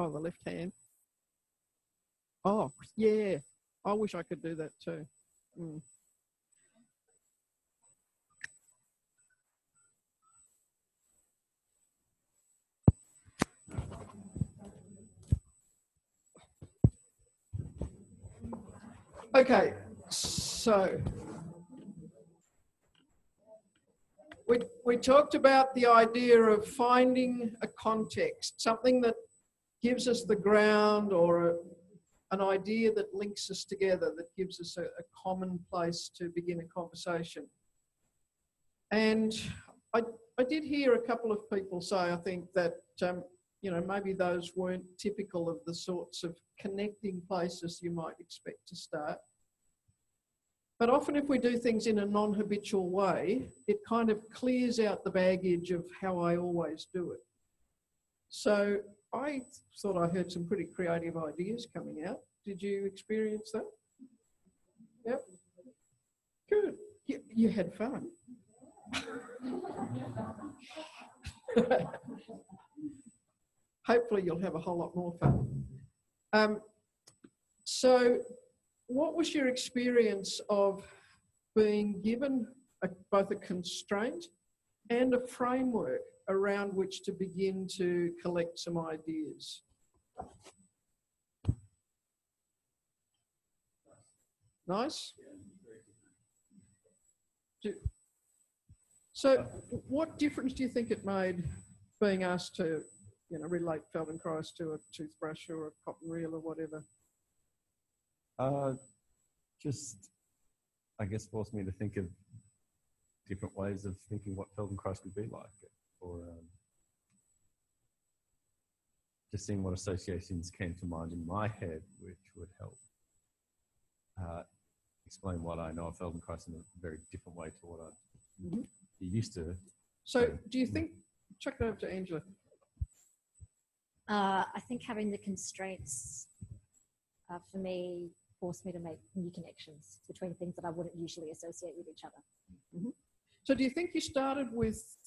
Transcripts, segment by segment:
Oh, the left hand. Oh, yeah. I wish I could do that too. Mm. Okay, so we talked about the idea of finding a context, something that gives us the ground, or an idea that links us together, that gives us a common place to begin a conversation. And I did hear a couple of people say, I think, that you know, maybe those weren't typical of the sorts of connecting places you might expect to start. But often if we do things in a non-habitual way, it kind of clears out the baggage of how I always do it. So I thought I heard some pretty creative ideas coming out. Did you experience that? Yep. Good. You had fun. Hopefully you'll have a whole lot more fun. So what was your experience of being given both a constraint and a framework around which to begin to collect some ideas? Nice? So what difference do you think it made being asked to, you know, relate Feldenkrais to a toothbrush or a cotton reel or whatever? Just, I guess, forced me to think of different ways of thinking what Feldenkrais could be like, or just seeing what associations came to mind in my head, which would help explain what I know of Feldenkrais in a very different way to what I used to. So do you think, chuck it over to Angela. I think having the constraints for me forced me to make new connections between things that I wouldn't usually associate with each other. So do you think you started with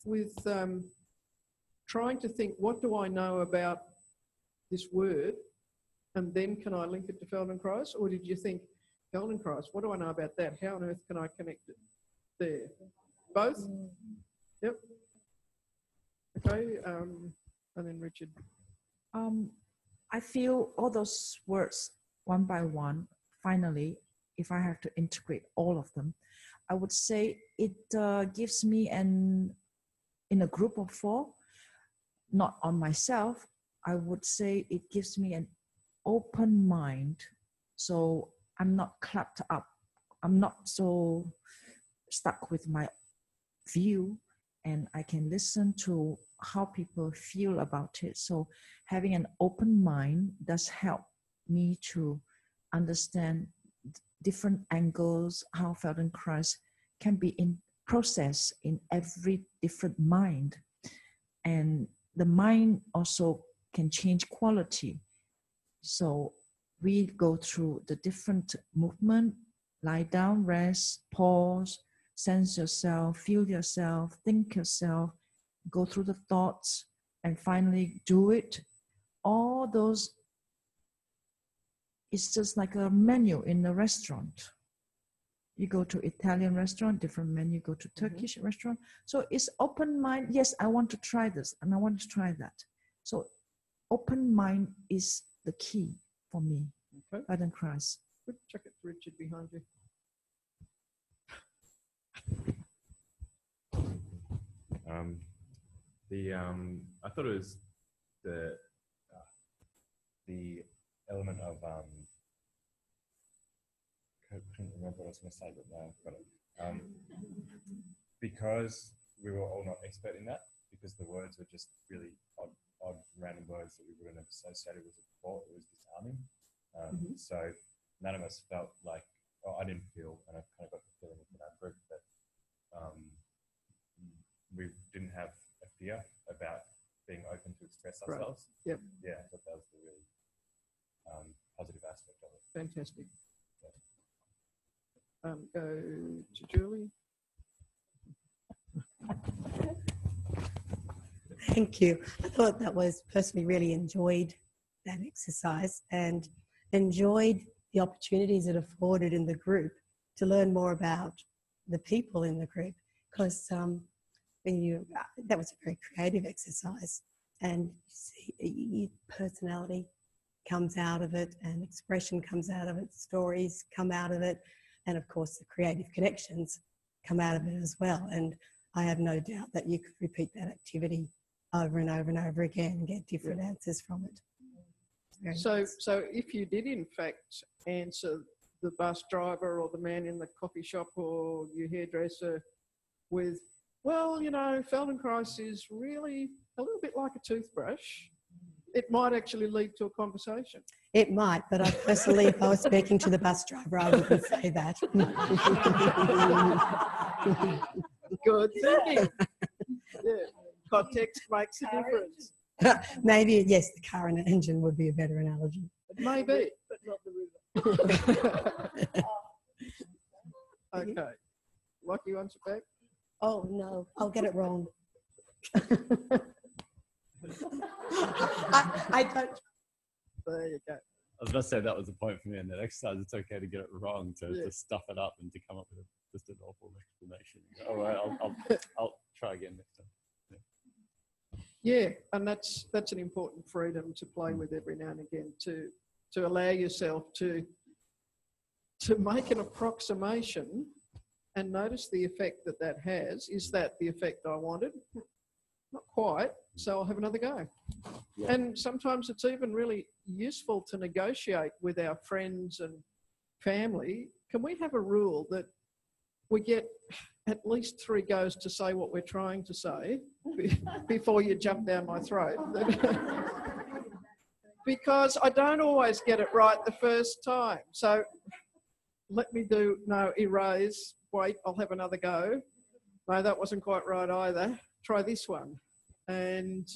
trying to think, what do I know about this word, and then can I link it to Feldenkrais? Or did you think, Feldenkrais, what do I know about that? How on earth can I connect it there? Both? Yep. Okay, and then Richard. I feel all those words one by one, finally, if I have to integrate all of them, I would say it gives me in a group of 4, not on myself, I would say it gives me an open mind. So I'm not clapped up. I'm not so stuck with my view, and I can listen to how people feel about it. So having an open mind does help me to understand different angles, how Feldenkrais can be in process in every different mind. And the mind also can change quality. So we go through the different movement, lie down, rest, pause, sense yourself, feel yourself, think yourself, go through the thoughts, and finally do it. All those, it's just like a menu in a restaurant. You go to Italian restaurant, different menu, go to Turkish restaurant. So it's open mind. Yes, I want to try this and I want to try that. So open mind is the key for me. Okay. Feldenkrais. Check it, Richard, behind you. I thought it was the element of I couldn't remember what I was going to say, but now I've got it. Because we were all not expert in that, because the words were just really odd random words that we wouldn't have associated with it before, it was disarming. So none of us felt like, I didn't feel, and I kind of got the feeling within our group that we didn't have a fear about being open to express ourselves. Right. Yep. Yeah, I thought that was the really positive aspect of it. Fantastic. Go to Julie. Thank you. I thought that was personally really enjoyed that exercise and enjoyed the opportunities it afforded in the group to learn more about the people in the group, because that was a very creative exercise, and your personality comes out of it, and expression comes out of it, stories come out of it, and of course the creative connections come out of it as well. And I have no doubt that you could repeat that activity over and over and over again and get different answers from it. So if you did in fact answer the bus driver or the man in the coffee shop or your hairdresser with, well, you know, Feldenkrais is really a little bit like a toothbrush, it might actually lead to a conversation. It might, but I personally, if I was speaking to the bus driver, I wouldn't say that. Good thinking. Yeah. Context makes a difference. Maybe, yes, the car and engine would be a better analogy. Maybe, but not the river. Okay. Lockie wants it back? Oh, no, I'll get it wrong. I don't. There you go. I was going to say that was the point for me in that exercise. It's okay to get it wrong, to stuff it up and to come up with just an awful explanation. All right, I'll try again next time. Yeah, and that's an important freedom to play with every now and again, to allow yourself to make an approximation and notice the effect that has. Is that the effect I wanted? Not quite, so I'll have another go. Yeah. And sometimes it's even really useful to negotiate with our friends and family. Can we have a rule that we get at least 3 goes to say what we're trying to say before you jump down my throat? Because I don't always get it right the first time. So let me do, no, erase, wait, I'll have another go. No, that wasn't quite right either. Try this one. And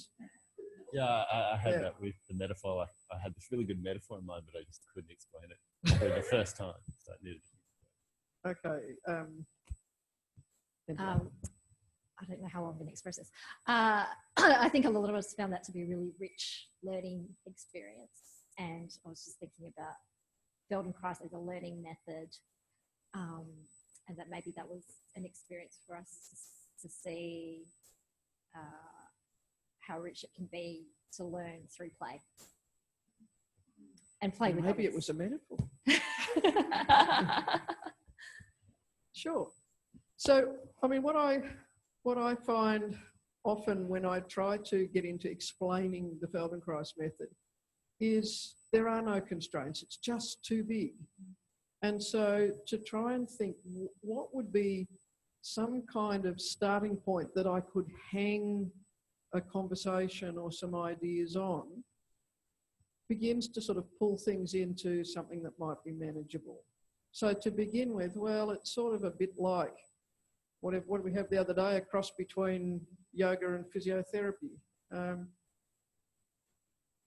yeah, I had that with the metaphor. I had this really good metaphor in mind, but I just couldn't explain it for the first time. So I needed to. Okay. I don't know how I'm going to express this. I think a lot of us found that to be a really rich learning experience. And I was just thinking about Feldenkrais as a learning method, and that maybe that was an experience for us to see how rich it can be to learn through play. And play with maybe others. It was a metaphor. Sure. So, I mean, what I find often when I try to get into explaining the Feldenkrais method is there are no constraints. It's just too big. And so to try and think what would be some kind of starting point that I could hang a conversation or some ideas on begins to sort of pull things into something that might be manageable. So to begin with, well, it's sort of a bit like what did we have the other day, a cross between yoga and physiotherapy.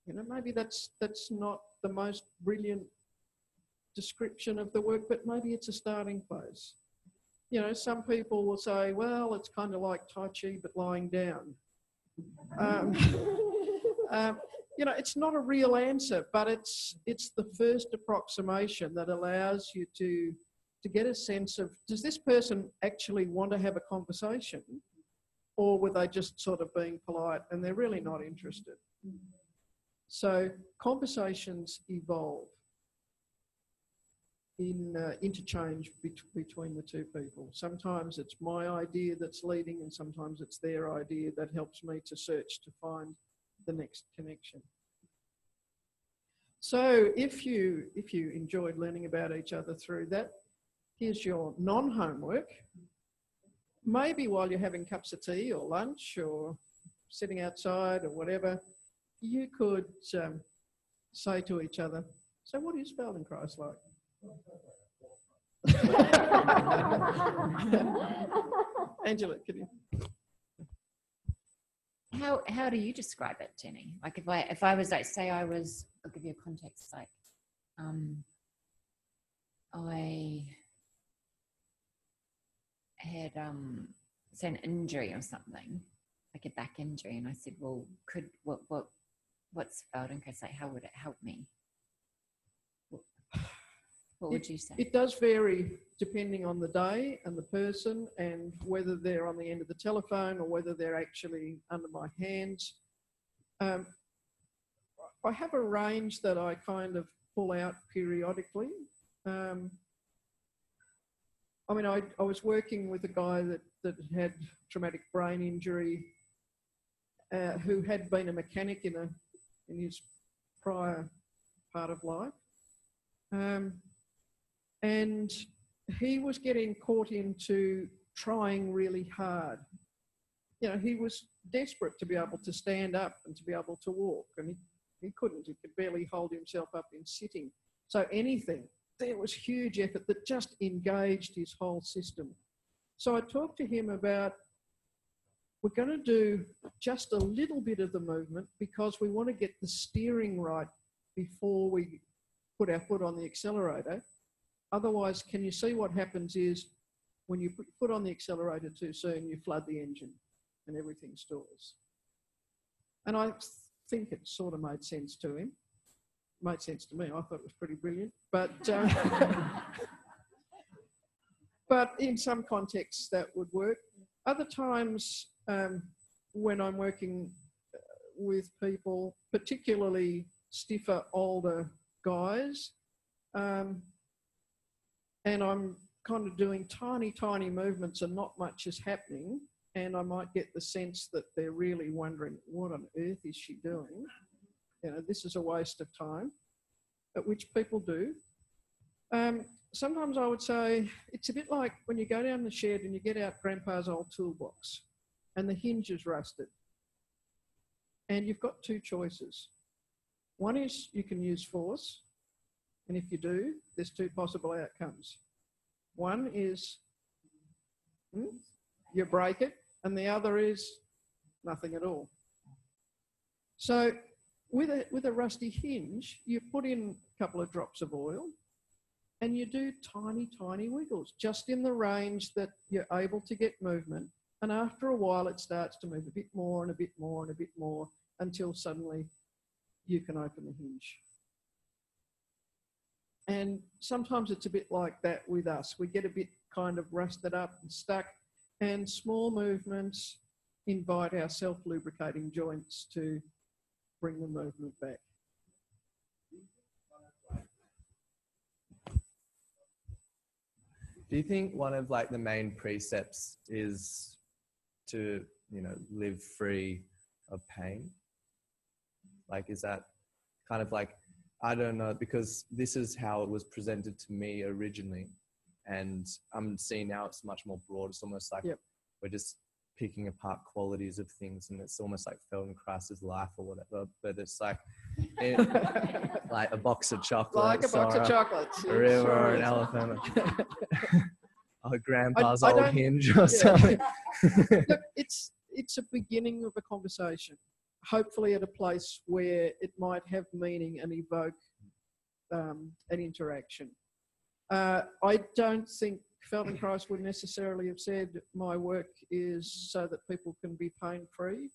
You know, maybe that's not the most brilliant description of the work, but maybe it's a starting place. You know, some people will say, well, it's kind of like Tai Chi, but lying down. You know, it's not a real answer, but it's the first approximation that allows you to get a sense of, does this person actually want to have a conversation, or were they just sort of being polite and they're really not interested? So conversations evolve in interchange between the two people. Sometimes it's my idea that's leading, and sometimes it's their idea that helps me to search to find the next connection. So if you enjoyed learning about each other through that, here's your non-homework. Maybe while you're having cups of tea or lunch or sitting outside or whatever, you could say to each other, so what is Feldenkrais like? Angela, can you? How do you describe it, Jenny? Like if I was like, say I was, I'll give you a context, like I had say an injury or something, like a back injury, and I said, well, what what's Feldenkrais like? How would it help me? What would you say? It does vary depending on the day and the person and whether they're on the end of the telephone or whether they're actually under my hands. I have a range that I kind of pull out periodically. I mean, I was working with a guy that had traumatic brain injury, who had been a mechanic in his prior part of life. And he was getting caught into trying really hard. You know, he was desperate to be able to stand up and to be able to walk, and he couldn't. He could barely hold himself up in sitting. So anything, there was huge effort that just engaged his whole system. So I talked to him about, we're going to do just a little bit of the movement because we want to get the steering right before we put our foot on the accelerator. Otherwise, can you see what happens is when you put your foot on the accelerator too soon, you flood the engine and everything stalls. And I think it sort of made sense to him. Made sense to me. I thought it was pretty brilliant. But, but in some contexts that would work. Other times when I'm working with people, particularly stiffer, older guys, and I'm kind of doing tiny, tiny movements and not much is happening, and I might get the sense that they're really wondering, what on earth is she doing? You know, this is a waste of time, at which people do. Sometimes I would say it's a bit like when you go down the shed and you get out Grandpa's old toolbox and the hinge is rusted. And you've got two choices. One is you can use force, and if you do, there's two possible outcomes. One is you break it, and the other is nothing at all. So with a rusty hinge, you put in a couple of drops of oil and you do tiny, tiny wiggles, just in the range that you're able to get movement. And after a while, it starts to move a bit more and a bit more and a bit more until suddenly you can open the hinge. And sometimes it's a bit like that with us. We get a bit kind of rusted up and stuck, and small movements invite our self-lubricating joints to bring the movement back. Do you think one of like the main precepts is to, you know, live free of pain? Like, is that kind of like, I don't know, because this is how it was presented to me originally. And I'm seeing now it's much more broad. It's almost like we're just picking apart qualities of things, and it's almost like Feldenkrais's life or whatever. But it's like, like a box of chocolates, like a box of chocolates, a river, sure or an is. elephant, or Grandpa's old hinge or something. Look, it's a beginning of a conversation. Hopefully, at a place where it might have meaning and evoke an interaction. I don't think Feldenkrais would necessarily have said my work is so that people can be pain-free.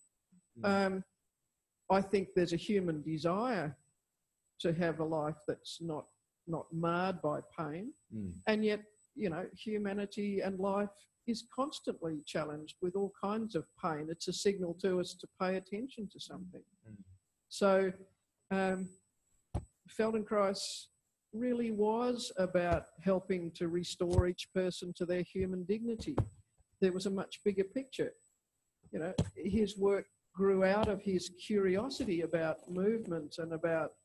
I think there's a human desire to have a life that's not marred by pain, and yet, you know, humanity and life is constantly challenged with all kinds of pain. It's a signal to us to pay attention to something. So Feldenkrais really was about helping to restore each person to their human dignity. There was a much bigger picture. You know, his work grew out of his curiosity about movement and about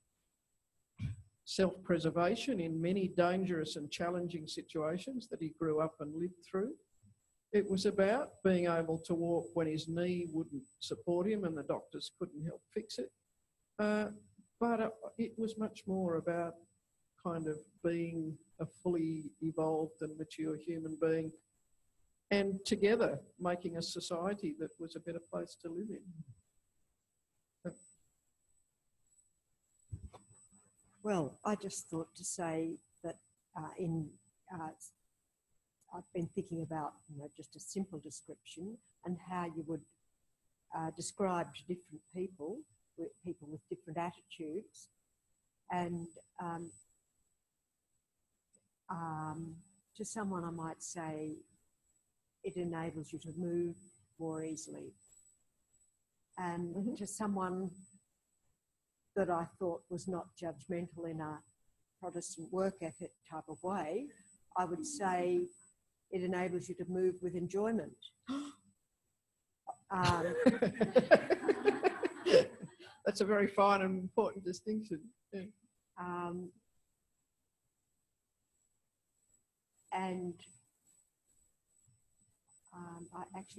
self-preservation in many dangerous and challenging situations that he grew up and lived through. It was about being able to walk when his knee wouldn't support him and the doctors couldn't help fix it. But it was much more about kind of being a fully evolved and mature human being, and together making a society that was a better place to live in. Well, I just thought to say that I've been thinking about, you know, just a simple description and how you would describe to different people with people with different attitudes. And to someone, I might say it enables you to move more easily. And to someone that I thought was not judgmental in a Protestant work ethic type of way, I would say it enables you to move with enjoyment. That's a very fine and important distinction. Yeah.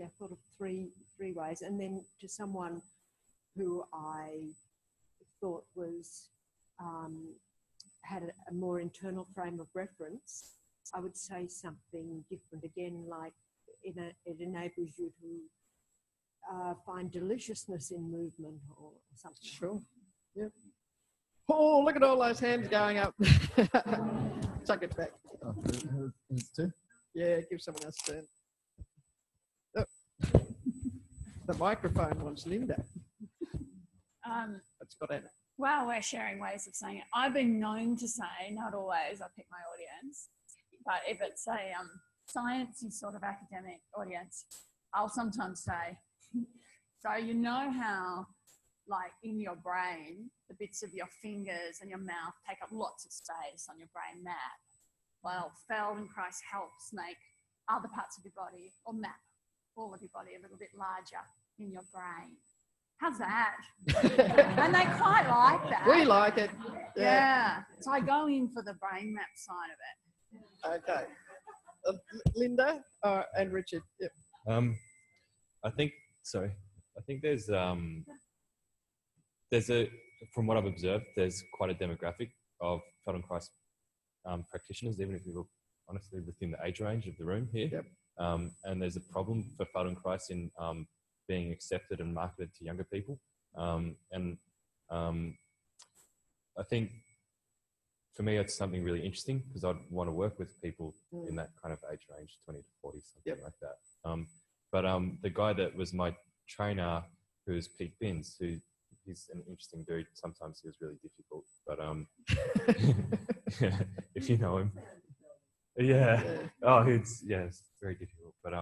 I thought of three ways. And then to someone who I thought was had a more internal frame of reference, I would say something different again, like it enables you to find deliciousness in movement or something. Sure. Yep. Oh, look at all those hands going up. Tuck it back. Oh, who's two? Yeah, give someone else a turn. Oh. The microphone wants Linda. That's got Anna. Well, we're sharing ways of saying it. I've been known to say, not always, I pick my audience, but if it's a sciencey sort of academic audience, I'll sometimes say, so you know how, like in your brain, the bits of your fingers and your mouth take up lots of space on your brain map. Well, Feldenkrais helps make other parts of your body, or map all of your body a little bit larger in your brain. How's that? And they quite like that. We like it. Yeah. So I go in for the brain map side of it. Okay. Linda and Richard. Yep. I think there's from what I've observed, there's quite a demographic of Feldenkrais practitioners, even if you look honestly within the age range of the room here. Yep. And there's a problem for Feldenkrais in being accepted and marketed to younger people. I think for me, it's something really interesting because I'd want to work with people in that kind of age range, 20 to 40, something like that. But the guy that was my trainer, who's Pete Binns, he's an interesting dude. Sometimes he was really difficult, but if you know him, it's very difficult. But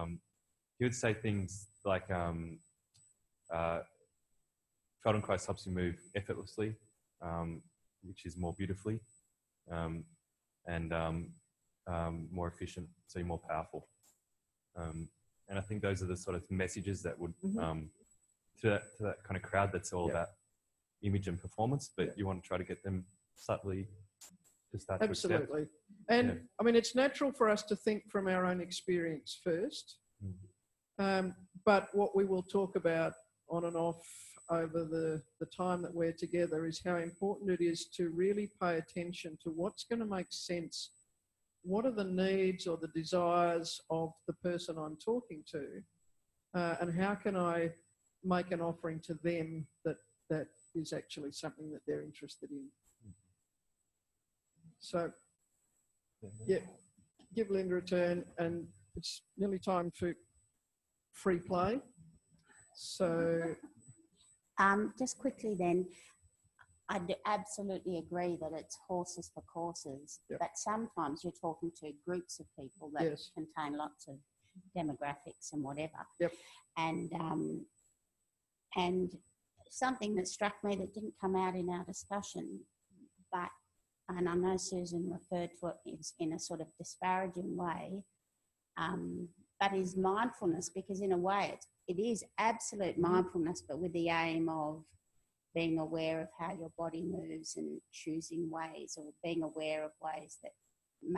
he would say things like Feldenkrais helps you move effortlessly, which is more beautifully, and more efficient, so you're more powerful. And I think those are the sort of messages that would to that kind of crowd that's all about image and performance, but you want to try to get them subtly to start to accept. Absolutely. And I mean, it's natural for us to think from our own experience first. But what we will talk about on and off over the time that we're together is how important it is to really pay attention to what's going to make sense. What are the needs or the desires of the person I'm talking to? And how can I make an offering to them that is actually something that they're interested in? So, give Linda a turn, and it's nearly time for free play. So, just quickly then, I absolutely agree that it's horses for courses, but sometimes you're talking to groups of people that contain lots of demographics and whatever. And something that struck me that didn't come out in our discussion, and I know Susan referred to it in a sort of disparaging way, but is mindfulness, because in a way it is absolute mindfulness, but with the aim of being aware of how your body moves and choosing ways, or being aware of ways that can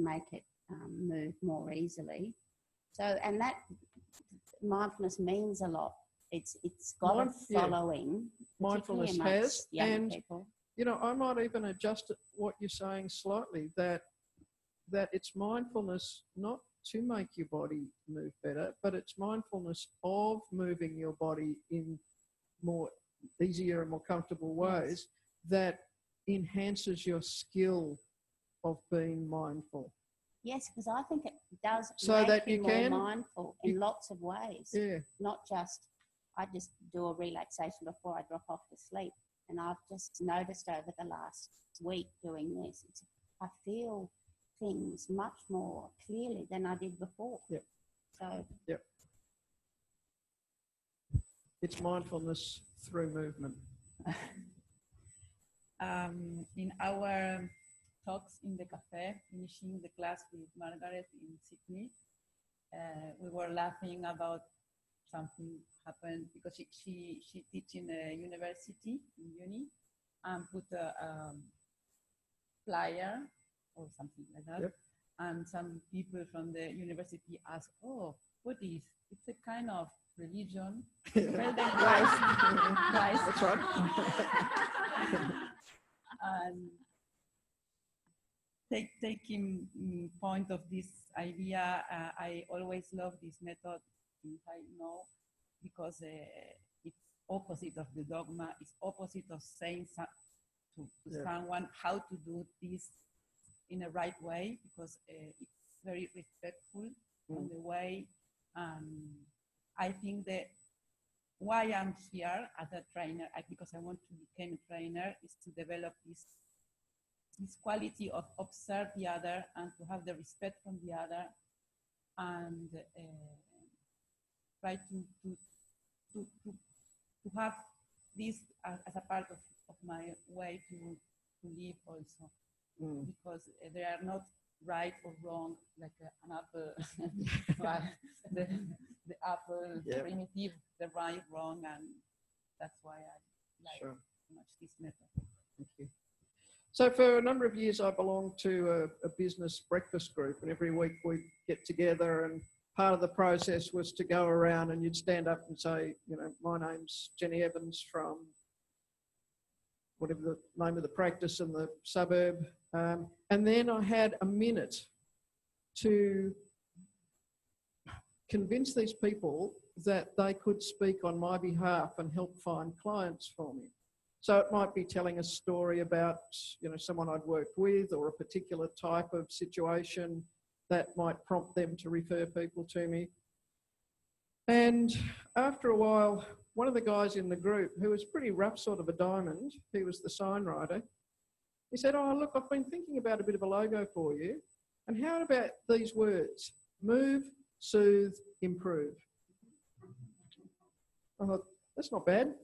make it move more easily. So, and that mindfulness means a lot. It's got a following. Mindfulness has, and people. You know, I might even adjust what you're saying slightly, that it's mindfulness not to make your body move better, but it's mindfulness of moving your body in more easier and more comfortable ways that enhances your skill of being mindful. Yes, because I think it does so make that you you more can mindful in lots of ways. Yeah. Not just I just do a relaxation before I drop off to sleep. And I've just noticed over the last week doing this, I feel things much more clearly than I did before. Yep. So. Yep. It's mindfulness through movement. In our talks in the cafe, finishing the class with Margaret in Sydney, we were laughing about something happened because she teach in a university, in uni, and put a flyer or something like that. Yep. And some people from the university asked, "Oh, what is? It's a kind of religion." Well, then, guys, That's right. and taking point of this idea, I always love this method, since I know, because it's opposite of the dogma. It's opposite of saying to someone how to do this in a right way, because it's very respectful on the way. I think that why I'm here as a trainer, because I want to become a trainer, is to develop this quality of observe the other and to have the respect from the other, and try to have this as a part of my way to live also. Because they are not right or wrong, like an apple, the apple primitive, the right, wrong, and that's why I like so much this method. Thank you. So for a number of years, I belonged to a business breakfast group, and every week we'd get together, and part of the process was to go around and you'd stand up and say, you know, my name's Jenny Evans from whatever the name of the practice in the suburb. And then I had a minute to convince these people that they could speak on my behalf and help find clients for me. So it might be telling a story about, you know, someone I'd worked with, or a particular type of situation that might prompt them to refer people to me. And after a while, one of the guys in the group, who was pretty rough sort of a diamond, he was the sign writer, he said, "Oh, look, I've been thinking about a bit of a logo for you. And how about these words? Move, soothe, improve." I thought, that's not bad.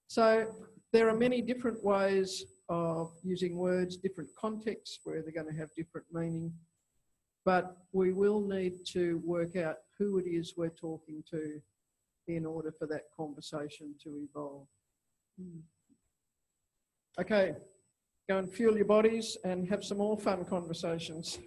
So there are many different ways of using words, different contexts where they're going to have different meaning. But we will need to work out who it is we're talking to in order for that conversation to evolve. Okay, go and fuel your bodies and have some more fun conversations.